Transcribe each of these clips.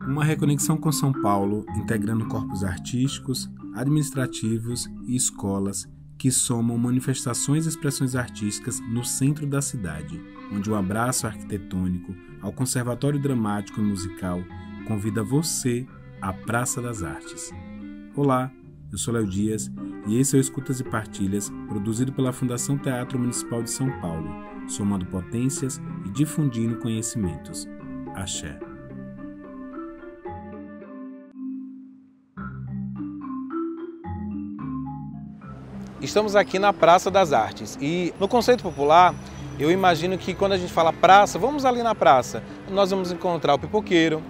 Uma reconexão com São Paulo, integrando corpos artísticos, administrativos e escolas que somam manifestações e expressões artísticas no centro da cidade, onde o abraço arquitetônico ao Conservatório Dramático e Musical convida você à Praça das Artes. Olá, eu sou Léo Dias e esse é o Escutas e Partilhas, produzido pela Fundação Teatro Municipal de São Paulo, somando potências e difundindo conhecimentos. Axé. Estamos aqui na Praça das Artes e no conceito popular eu imagino que quando a gente fala praça, vamos ali na praça, nós vamos encontrar o pipoqueiro,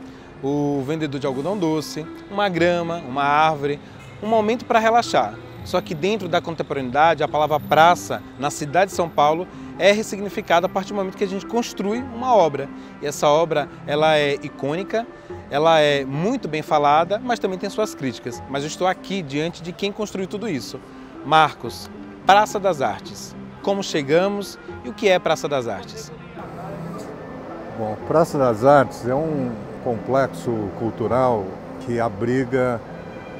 o vendedor de algodão doce, uma grama, uma árvore, um momento para relaxar. Só que dentro da contemporaneidade a palavra praça na cidade de São Paulo é ressignificada a partir do momento que a gente construi uma obra. E essa obra ela é icônica, ela é muito bem falada, mas também tem suas críticas. Mas eu estou aqui diante de quem construiu tudo isso. Marcos, Praça das Artes. Como chegamos e o que é Praça das Artes? Bom, Praça das Artes é um complexo cultural que abriga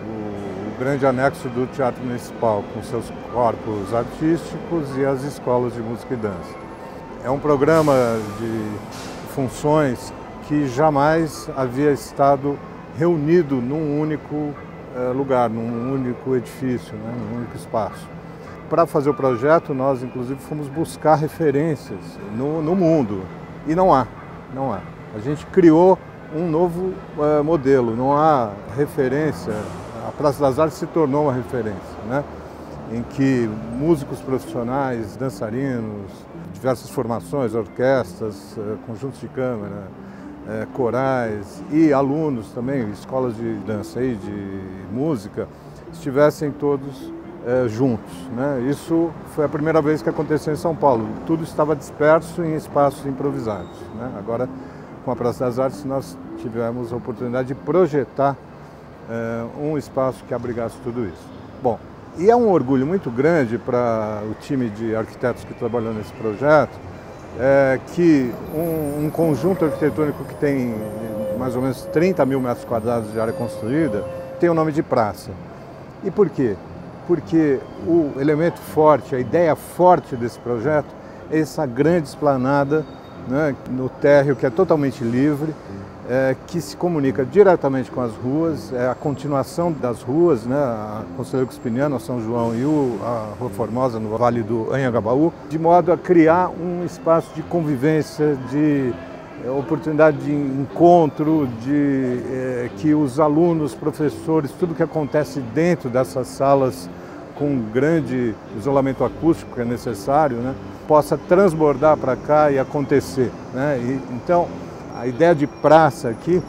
o grande anexo do Teatro Municipal, com seus corpos artísticos e as escolas de música e dança. É um programa de funções que jamais havia estado reunido num único lugar, num único edifício, né, num único espaço. Para fazer o projeto, nós inclusive fomos buscar referências no mundo e não há. A gente criou um novo modelo, não há referência. A Praça das Artes se tornou uma referência, né, em que músicos profissionais, dançarinos, diversas formações, orquestras, conjuntos de câmara, corais e alunos também, escolas de dança e de música, estivessem todos juntos, né? Isso foi a primeira vez que aconteceu em São Paulo. Tudo estava disperso em espaços improvisados, né? Agora, com a Praça das Artes, nós tivemos a oportunidade de projetar um espaço que abrigasse tudo isso. Bom, e é um orgulho muito grande para o time de arquitetos que trabalhou nesse projeto, que um conjunto arquitetônico que tem mais ou menos 30 mil metros quadrados de área construída tem o nome de praça. E por quê? Porque o elemento forte, a ideia forte desse projeto é essa grande esplanada, né, no térreo que é totalmente livre, que se comunica diretamente com as ruas, é a continuação das ruas, né, a Conselheiro Cuspiniano, a São João e a Rua Formosa, no Vale do Anhangabaú, de modo a criar um espaço de convivência, de oportunidade de encontro, que os alunos, professores, tudo que acontece dentro dessas salas com grande isolamento acústico que é necessário, né, possa transbordar para cá e acontecer, né? Então, a ideia de praça aqui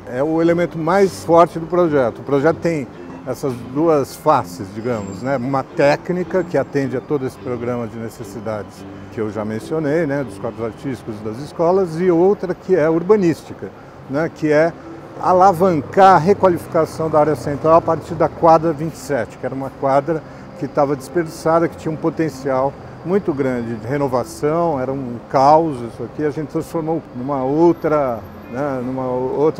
é o elemento mais forte do projeto. O projeto tem essas duas faces, digamos, né? Uma técnica que atende a todo esse programa de necessidades que eu já mencionei, né? Dos corpos artísticos e das escolas, e outra que é urbanística, né? Que é alavancar a requalificação da área central a partir da quadra 27, que era uma quadra que estava desperdiçada, que tinha um potencial muito grande de renovação, era um caos isso aqui, a gente transformou numa outra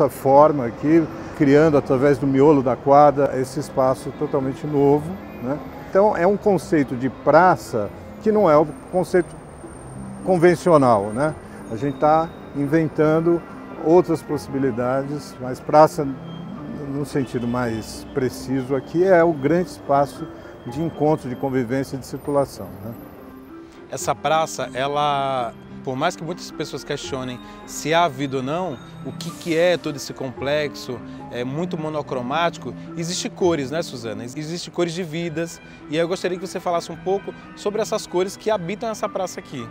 forma aqui, criando através do miolo da quadra esse espaço totalmente novo, né? Então é um conceito de praça que não é o conceito convencional, né? A gente está inventando outras possibilidades, mas praça, no sentido mais preciso aqui, é o grande espaço de encontro, de convivência e de circulação, né? Essa praça, ela, por mais que muitas pessoas questionem se há vida ou não, o que é todo esse complexo, é muito monocromático, existe cores, né, Suzana? Existe cores de vidas, e eu gostaria que você falasse um pouco sobre essas cores que habitam essa praça aqui.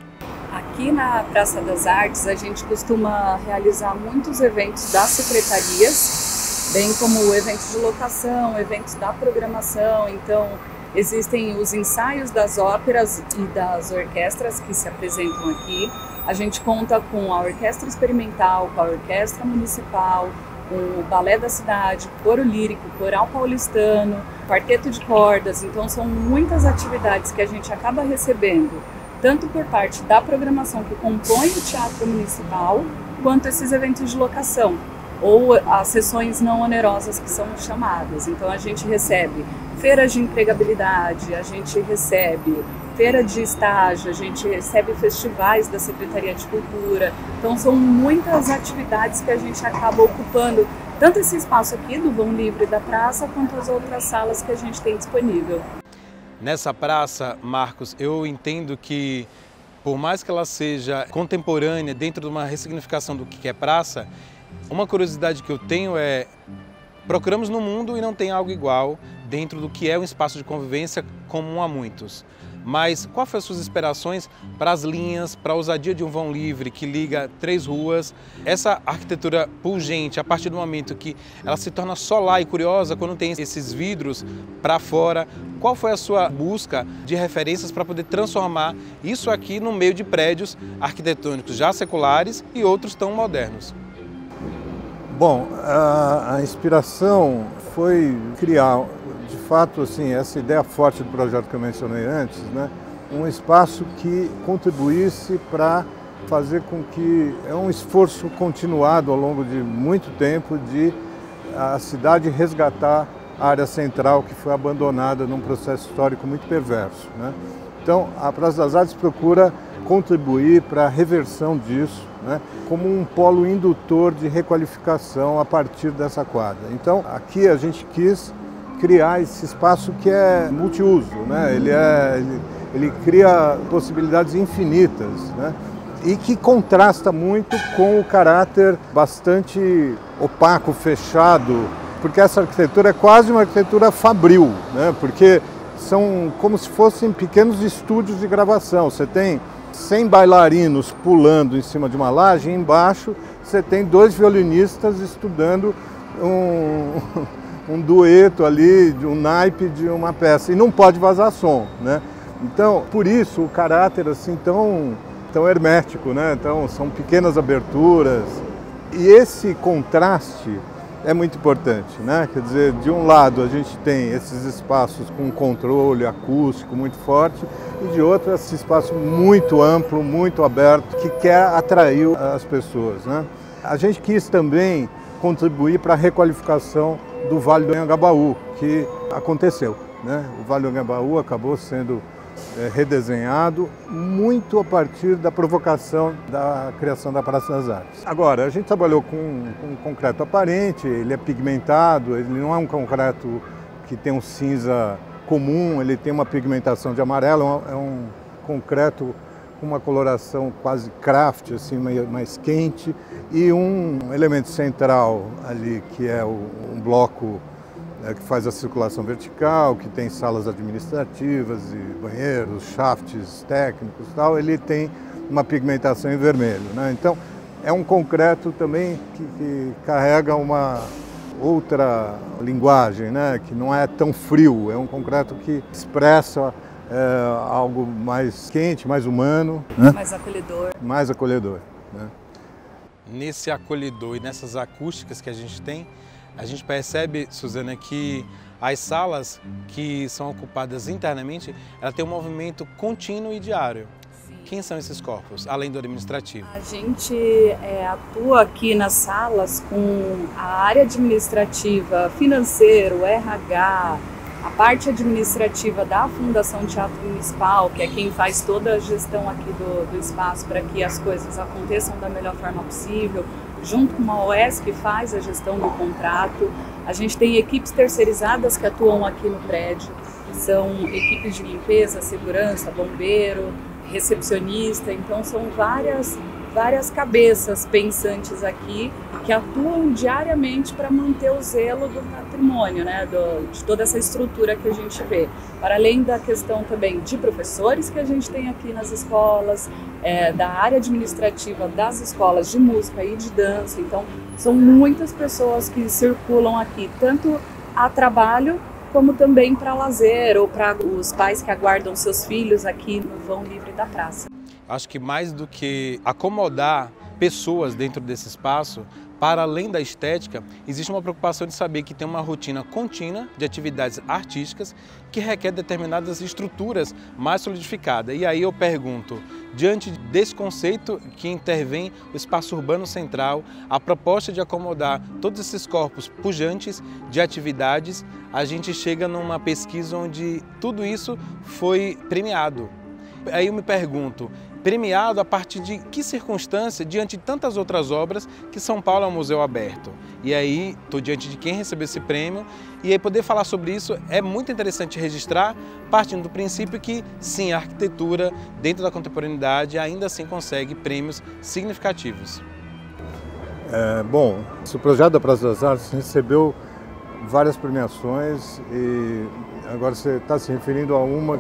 Aqui na Praça das Artes, a gente costuma realizar muitos eventos das secretarias, bem como eventos de locação, eventos da programação. Então, existem os ensaios das óperas e das orquestras que se apresentam aqui. A gente conta com a Orquestra Experimental, com a Orquestra Municipal, com o Balé da Cidade, Coro Lírico, Coral Paulistano, Quarteto de Cordas. Então, são muitas atividades que a gente acaba recebendo tanto por parte da programação que compõe o Teatro Municipal, quanto esses eventos de locação, ou as sessões não onerosas que são chamadas. Então a gente recebe feiras de empregabilidade, a gente recebe feira de estágio, a gente recebe festivais da Secretaria de Cultura. Então são muitas atividades que a gente acaba ocupando, tanto esse espaço aqui do Vão Livre da Praça, quanto as outras salas que a gente tem disponível. Nessa praça, Marcos, eu entendo que, por mais que ela seja contemporânea dentro de uma ressignificação do que é praça, uma curiosidade que eu tenho é: procuramos no mundo e não tem algo igual dentro do que é um espaço de convivência comum a muitos. Mas quais foram as suas inspirações para as linhas, para a ousadia de um vão livre que liga 3 ruas? Essa arquitetura pungente, a partir do momento que ela se torna solar e curiosa quando tem esses vidros para fora. Qual foi a sua busca de referências para poder transformar isso aqui no meio de prédios arquitetônicos já seculares e outros tão modernos? Bom, a inspiração foi criar, de fato, assim, essa ideia forte do projeto que eu mencionei antes, né? Um espaço que contribuísse para fazer com que é um esforço continuado ao longo de muito tempo de a cidade resgatar a área central que foi abandonada num processo histórico muito perverso, né? Então, a Praça das Artes procura contribuir para a reversão disso, né, como um polo indutor de requalificação a partir dessa quadra. Então, aqui a gente quis criar esse espaço que é multiuso, né? Ele cria possibilidades infinitas, né? E que contrasta muito com o caráter bastante opaco, fechado, porque essa arquitetura é quase uma arquitetura fabril, né? Porque são como se fossem pequenos estúdios de gravação. Você tem 100 bailarinos pulando em cima de uma laje, e embaixo você tem 2 violinistas estudando um dueto ali, um naipe de uma peça, e não pode vazar som, né? Então, por isso, o caráter assim tão hermético, né? Então, são pequenas aberturas, e esse contraste é muito importante, né? Quer dizer, de um lado a gente tem esses espaços com um controle acústico muito forte, e de outro esse espaço muito amplo, muito aberto, que quer atrair as pessoas, né? A gente quis também contribuir para a requalificação do Vale do Anhangabaú, que aconteceu, né? O Vale do Anhangabaú acabou sendo redesenhado muito a partir da provocação da criação da Praça das Artes. Agora, a gente trabalhou com um concreto aparente, ele é pigmentado, ele não é um concreto que tem um cinza comum, ele tem uma pigmentação de amarelo, é um concreto com uma coloração quase craft, assim, mais quente, e um elemento central ali, que é um bloco que faz a circulação vertical, que tem salas administrativas e banheiros, shafts técnicos e tal, ele tem uma pigmentação em vermelho, né? Então, é um concreto também que carrega uma outra linguagem, né? Que não é tão frio, é um concreto que expressa algo mais quente, mais humano, né? Mais acolhedor. Mais acolhedor, né? Nesse acolhedor e nessas acústicas que a gente tem, a gente percebe, Suzana, que as salas que são ocupadas internamente, ela tem um movimento contínuo e diário. Sim. Quem são esses corpos, além do administrativo? A gente atua aqui nas salas com a área administrativa, financeiro, RH, a parte administrativa da Fundação Teatro Municipal, que é quem faz toda a gestão aqui do espaço para que as coisas aconteçam da melhor forma possível, junto com a OES, que faz a gestão do contrato. A gente tem equipes terceirizadas que atuam aqui no prédio, são equipes de limpeza, segurança, bombeiro, recepcionista, então são várias cabeças pensantes aqui que atuam diariamente para manter o zelo do patrimônio, né, de toda essa estrutura que a gente vê. Para além da questão também de professores que a gente tem aqui nas escolas, da área administrativa das escolas de música e de dança. Então, são muitas pessoas que circulam aqui, tanto a trabalho como também para lazer ou para os pais que aguardam seus filhos aqui no Vão Livre da Praça. Acho que mais do que acomodar pessoas dentro desse espaço, para além da estética, existe uma preocupação de saber que tem uma rotina contínua de atividades artísticas que requer determinadas estruturas mais solidificadas. E aí eu pergunto, diante desse conceito que intervém o espaço urbano central, a proposta de acomodar todos esses corpos pujantes de atividades, a gente chega numa pesquisa onde tudo isso foi premiado. Aí eu me pergunto, premiado a partir de que circunstância, diante de tantas outras obras que São Paulo é um museu aberto? E aí, estou diante de quem recebeu esse prêmio, e aí poder falar sobre isso é muito interessante registrar, partindo do princípio que, sim, a arquitetura, dentro da contemporaneidade, ainda assim consegue prêmios significativos. Bom, esse projeto da Praça das Artes recebeu várias premiações e agora você está se referindo a uma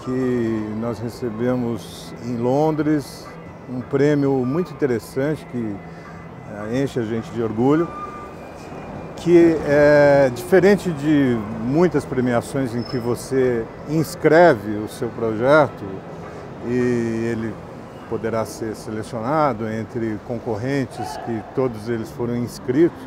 que nós recebemos em Londres, um prêmio muito interessante que enche a gente de orgulho, que é diferente de muitas premiações em que você inscreve o seu projeto e ele poderá ser selecionado entre concorrentes que todos eles foram inscritos.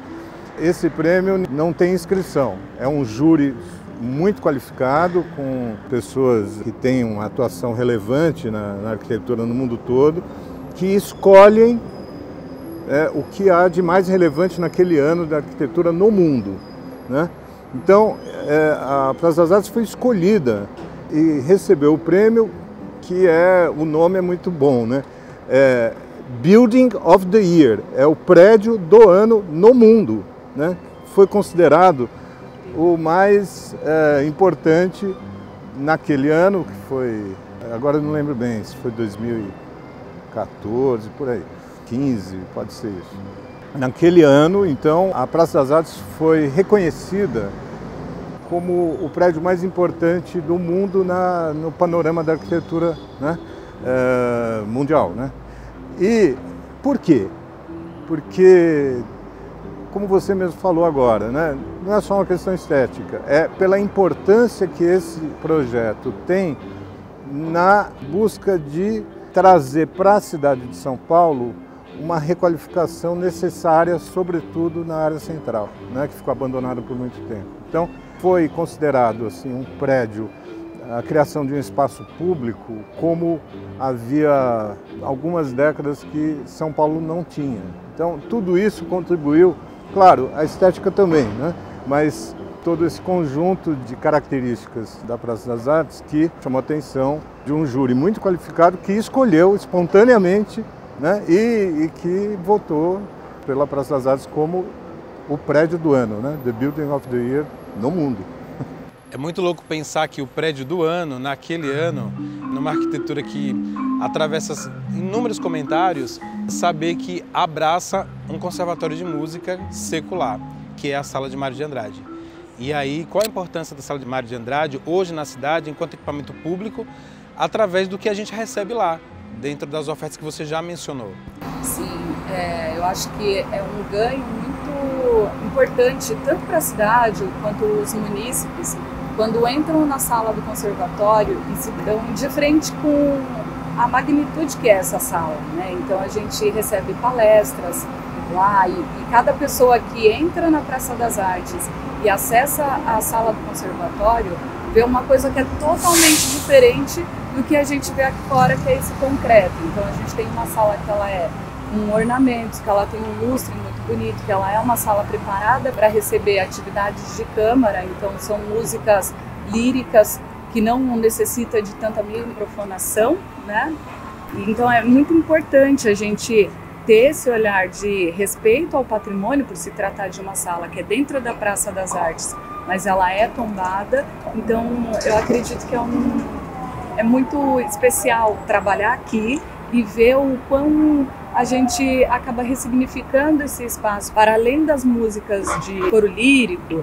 Esse prêmio não tem inscrição, é um júri muito qualificado, com pessoas que têm uma atuação relevante na arquitetura no mundo todo, que escolhem o que há de mais relevante naquele ano da arquitetura no mundo, né? Então, a Praça das Artes foi escolhida e recebeu o prêmio, que o nome é muito bom, né? Building of the Year, é o prédio do ano no mundo, né? Foi considerado o mais importante naquele ano, que foi, agora eu não lembro bem, se foi 2014, por aí, 15, pode ser isso. Naquele ano, então, a Praça das Artes foi reconhecida como o prédio mais importante do mundo no panorama da arquitetura, né, mundial, né? E por quê? Porque, como você mesmo falou agora, né, não é só uma questão estética, é pela importância que esse projeto tem na busca de trazer para a cidade de São Paulo uma requalificação necessária, sobretudo na área central, né, que ficou abandonada por muito tempo. Então, foi considerado assim, um prédio, a criação de um espaço público, como havia algumas décadas que São Paulo não tinha. Então, tudo isso contribuiu. Claro, a estética também, né? Mas todo esse conjunto de características da Praça das Artes que chamou a atenção de um júri muito qualificado que escolheu espontaneamente, né? E que votou pela Praça das Artes como o prédio do ano, né? The Building of the Year no mundo. É muito louco pensar que o prédio do ano, naquele ano, numa arquitetura que atravessa inúmeros comentários, saber que abraça um conservatório de música secular, que é a Sala de Mário de Andrade. E aí, qual a importância da Sala de Mário de Andrade hoje na cidade, enquanto equipamento público, através do que a gente recebe lá, dentro das ofertas que você já mencionou? Sim, eu acho que é um ganho muito importante, tanto para a cidade quanto os munícipes, quando entram na sala do conservatório e se dão de frente com a magnitude que é essa sala, né? Então a gente recebe palestras lá e cada pessoa que entra na Praça das Artes e acessa a sala do conservatório vê uma coisa que é totalmente diferente do que a gente vê aqui fora, que é esse concreto. Então a gente tem uma sala que ela é com ornamentos, que ela tem um lustre muito bonito, que ela é uma sala preparada para receber atividades de câmara, então são músicas líricas que não necessita de tanta microfonação, né? Então é muito importante a gente ter esse olhar de respeito ao patrimônio, por se tratar de uma sala que é dentro da Praça das Artes, mas ela é tombada, então eu acredito que é muito especial trabalhar aqui e ver o quão a gente acaba ressignificando esse espaço, para além das músicas de coro lírico,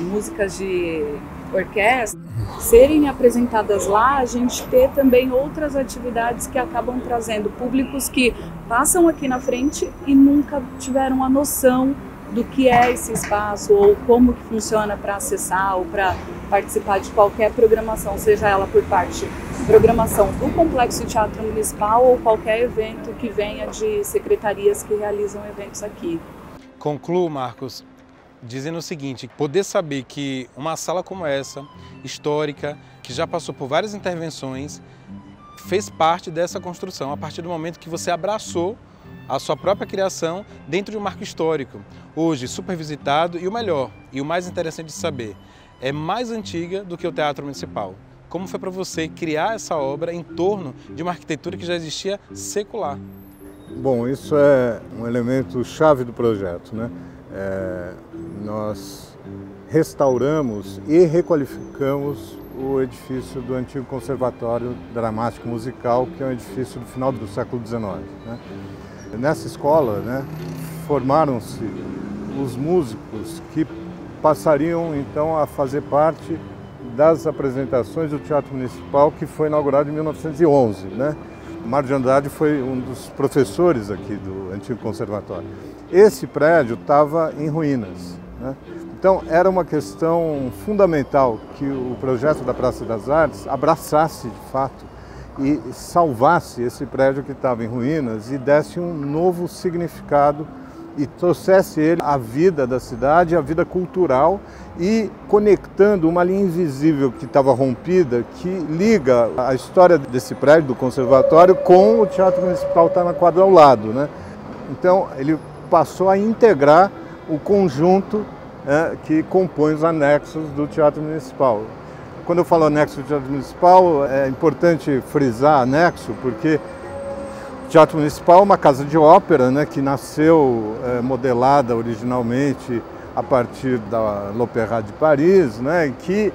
músicas de orquestra, serem apresentadas lá, a gente ter também outras atividades que acabam trazendo públicos que passam aqui na frente e nunca tiveram a noção do que é esse espaço ou como que funciona para acessar ou para participar de qualquer programação, seja ela por parte de programação do Complexo Teatro Municipal ou qualquer evento que venha de secretarias que realizam eventos aqui. Concluo, Marcos, dizendo o seguinte: poder saber que uma sala como essa, histórica, que já passou por várias intervenções, fez parte dessa construção, a partir do momento que você abraçou a sua própria criação dentro de um marco histórico, hoje super visitado e o melhor, e o mais interessante de saber, é mais antiga do que o Teatro Municipal. Como foi para você criar essa obra em torno de uma arquitetura que já existia secular? Bom, isso é um elemento chave do projeto, né? Nós restauramos e requalificamos o edifício do antigo Conservatório Dramático Musical, que é um edifício do final do século XIX, né? Nessa escola, né, formaram-se os músicos que passariam então a fazer parte das apresentações do Teatro Municipal, que foi inaugurado em 1911, né? Mário de Andrade foi um dos professores aqui do antigo conservatório. Esse prédio estava em ruínas, né? Então era uma questão fundamental que o projeto da Praça das Artes abraçasse de fato e salvasse esse prédio que estava em ruínas e desse um novo significado e trouxesse ele à vida da cidade, à vida cultural, e conectando uma linha invisível que estava rompida, que liga a história desse prédio do conservatório com o Teatro Municipal que está na quadra ao lado, né? Então ele passou a integrar o conjunto que compõe os anexos do Teatro Municipal. Quando eu falo anexo do Teatro Municipal, é importante frisar anexo, porque o Teatro Municipal é uma casa de ópera, né, que nasceu modelada originalmente a partir da l'Opéra de Paris, né, e que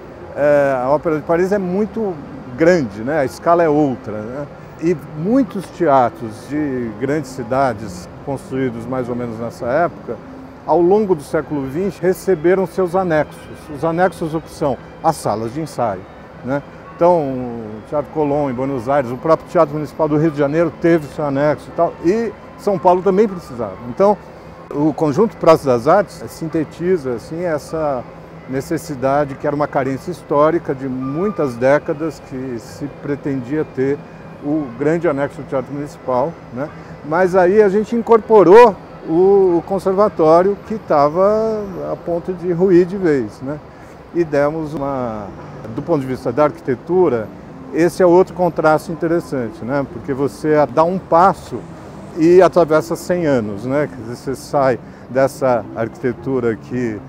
a Ópera de Paris é muito grande, né, a escala é outra, né, e muitos teatros de grandes cidades construídos mais ou menos nessa época, ao longo do século XX, receberam seus anexos. Os anexos o que são? As salas de ensaio, né? Então, o Teatro Colón em Buenos Aires, o próprio Teatro Municipal do Rio de Janeiro teve seu anexo e tal, e São Paulo também precisava. Então, o conjunto Praça das Artes sintetiza assim, essa necessidade, que era uma carência histórica de muitas décadas, que se pretendia ter o grande anexo do Teatro Municipal, né? Mas aí a gente incorporou o conservatório, que estava a ponto de ruir de vez, né? E demos do ponto de vista da arquitetura, esse é outro contraste interessante, né? Porque você dá um passo e atravessa 100 anos, né? Quer dizer, você sai dessa arquitetura aqui,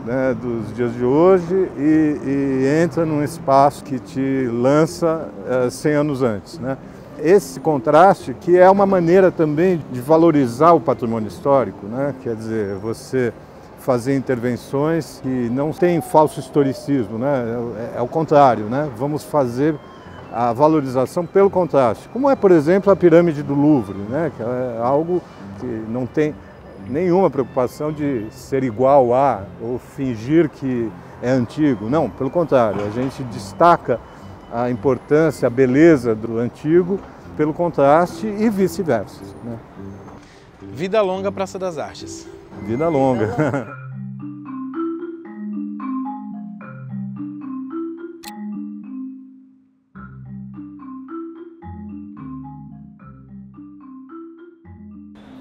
né, dos dias de hoje e entra num espaço que te lança 100 anos antes, né? Esse contraste, que é uma maneira também de valorizar o patrimônio histórico, né? Quer dizer, você fazer intervenções que não tem falso historicismo, né? É o contrário, né? Vamos fazer a valorização pelo contraste, como é, por exemplo, a pirâmide do Louvre, né? Que é algo que não tem nenhuma preocupação de ser igual a ou fingir que é antigo. Não, pelo contrário, a gente destaca a importância, a beleza do antigo pelo contraste e vice-versa, né? Vida longa Praça das Artes. Vida longa.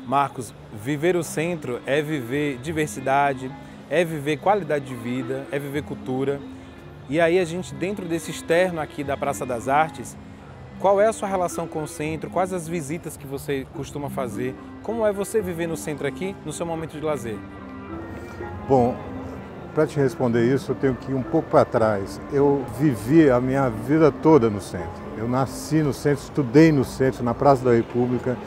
Marcos, viver o centro é viver diversidade, é viver qualidade de vida, é viver cultura. E aí a gente, dentro desse externo aqui da Praça das Artes, qual é a sua relação com o centro? Quais as visitas que você costuma fazer? Como é você viver no centro aqui, no seu momento de lazer? Bom, para te responder isso, eu tenho que ir um pouco para trás. Eu vivi a minha vida toda no centro. Eu nasci no centro, estudei no centro, na Praça da República.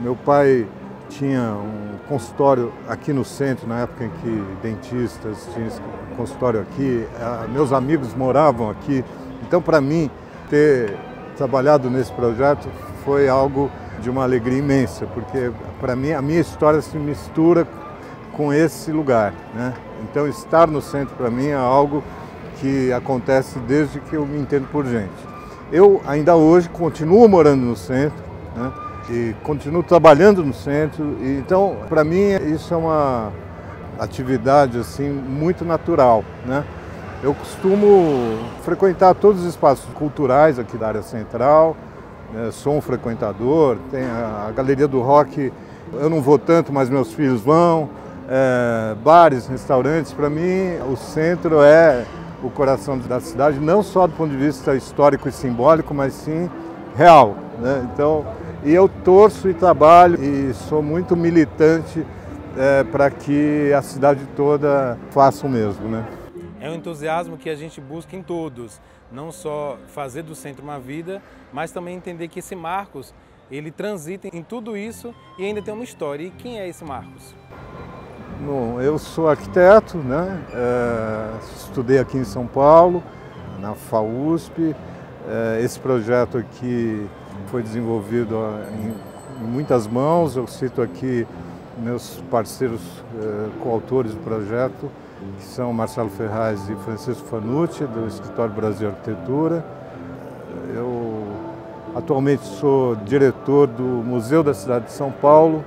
Meu pai tinha um consultório aqui no centro, na época em que dentistas tinham consultório aqui. Meus amigos moravam aqui. Então, para mim, ter trabalhado nesse projeto foi algo de uma alegria imensa, porque para mim a minha história se mistura com esse lugar, né? Então estar no centro para mim é algo que acontece desde que eu me entendo por gente. Eu ainda hoje continuo morando no centro, né? E continuo trabalhando no centro, e, então para mim isso é uma atividade assim muito natural, né? Eu costumo frequentar todos os espaços culturais aqui da área central, né? Sou um frequentador, tem a Galeria do Rock, eu não vou tanto, mas meus filhos vão, bares, restaurantes. Para mim, o centro é o coração da cidade, não só do ponto de vista histórico e simbólico, mas sim real, né? Então, e eu torço e trabalho e sou muito militante para que a cidade toda faça o mesmo, né? É um entusiasmo que a gente busca em todos, não só fazer do centro uma vida, mas também entender que esse Marcos, ele transita em tudo isso e ainda tem uma história. E quem é esse Marcos? Bom, eu sou arquiteto, né? Estudei aqui em São Paulo, na FAUSP. Esse projeto aqui foi desenvolvido em muitas mãos. Eu cito aqui meus parceiros coautores do projeto, que são Marcelo Ferraz e Francisco Fanucci, do Escritório Brasil Arquitetura. Eu atualmente sou diretor do Museu da Cidade de São Paulo.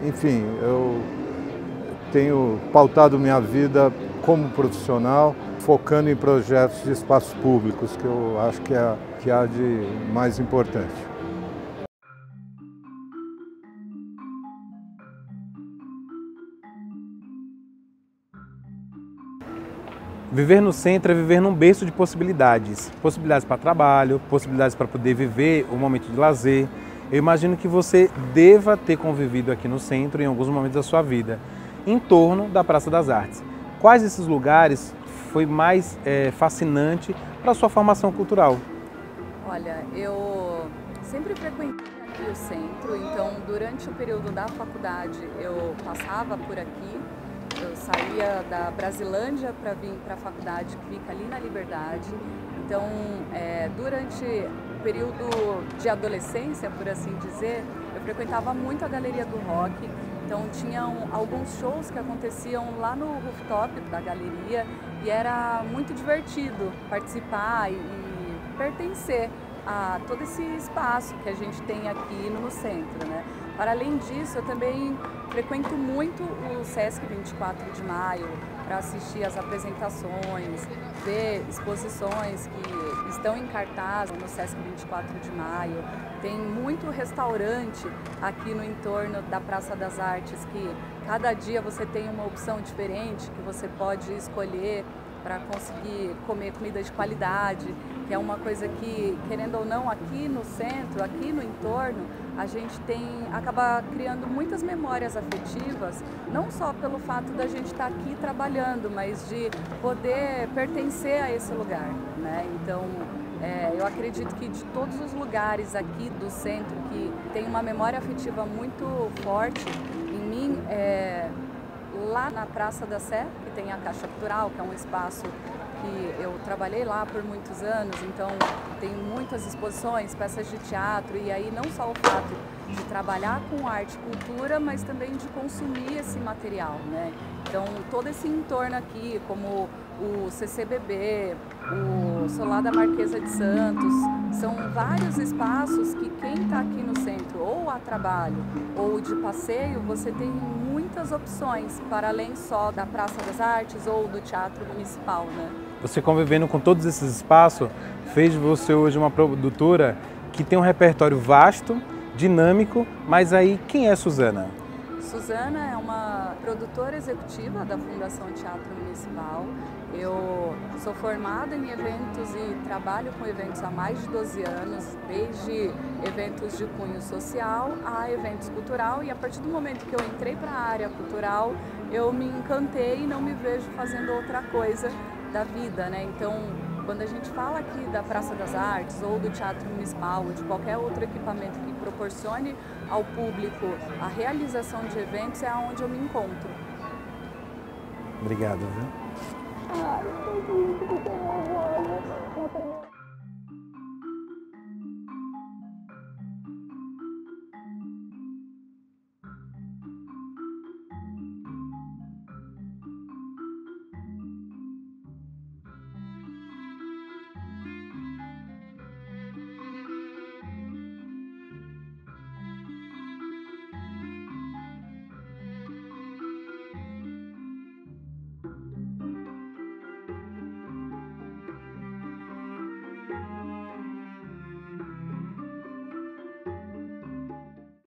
Enfim, eu tenho pautado minha vida como profissional, focando em projetos de espaços públicos, que eu acho que há de mais importante. Viver no centro é viver num berço de possibilidades. Possibilidades para trabalho, possibilidades para poder viver o momento de lazer. Eu imagino que você deva ter convivido aqui no centro em alguns momentos da sua vida, em torno da Praça das Artes. Quais desses lugares foi mais fascinante para a sua formação cultural? Olha, eu sempre frequentei aqui o centro, então durante o período da faculdade eu passava por aqui. Eu saía da Brasilândia para vir para a faculdade, que fica ali na Liberdade. Então, durante o período de adolescência, por assim dizer, eu frequentava muito a Galeria do Rock. Então, tinham alguns shows que aconteciam lá no rooftop da galeria e era muito divertido participar e pertencer a todo esse espaço que a gente tem aqui no centro, né? Para além disso, eu também frequento muito o Sesc 24 de Maio para assistir às apresentações, ver exposições que estão em cartaz no Sesc 24 de Maio. Tem muito restaurante aqui no entorno da Praça das Artes que cada dia você tem uma opção diferente que você pode escolher para conseguir comer comida de qualidade, que é uma coisa que, querendo ou não, aqui no centro, aqui no entorno, a gente acaba criando muitas memórias afetivas, não só pelo fato da gente estar aqui trabalhando, mas de poder pertencer a esse lugar, né? Então, eu acredito que de todos os lugares aqui do centro que tem uma memória afetiva muito forte, em mim, lá na Praça da Sé, que tem a Caixa Cultural, que é um espaço que eu trabalhei lá por muitos anos, então tem muitas exposições, peças de teatro, e aí não só o fato de trabalhar com arte e cultura, mas também de consumir esse material, né? Então todo esse entorno aqui, como o CCBB, o Solar da Marquesa de Santos, são vários espaços que quem está aqui no centro, ou a trabalho ou de passeio, você tem muitas opções, para além só da Praça das Artes ou do Teatro Municipal, né? Você convivendo com todos esses espaços, fez de você hoje uma produtora que tem um repertório vasto, dinâmico, mas aí quem é Suzana? Suzana é uma produtora executiva da Fundação Teatro Municipal. Eu sou formada em eventos e trabalho com eventos há mais de 12 anos, desde eventos de cunho social a eventos cultural, e a partir do momento que eu entrei para a área cultural, eu me encantei e não me vejo fazendo outra coisa da vida, né? Então, quando a gente fala aqui da Praça das Artes ou do Teatro Municipal ou de qualquer outro equipamento que proporcione ao público a realização de eventos, é onde eu me encontro. Obrigado, viu? Ai, eu tô muito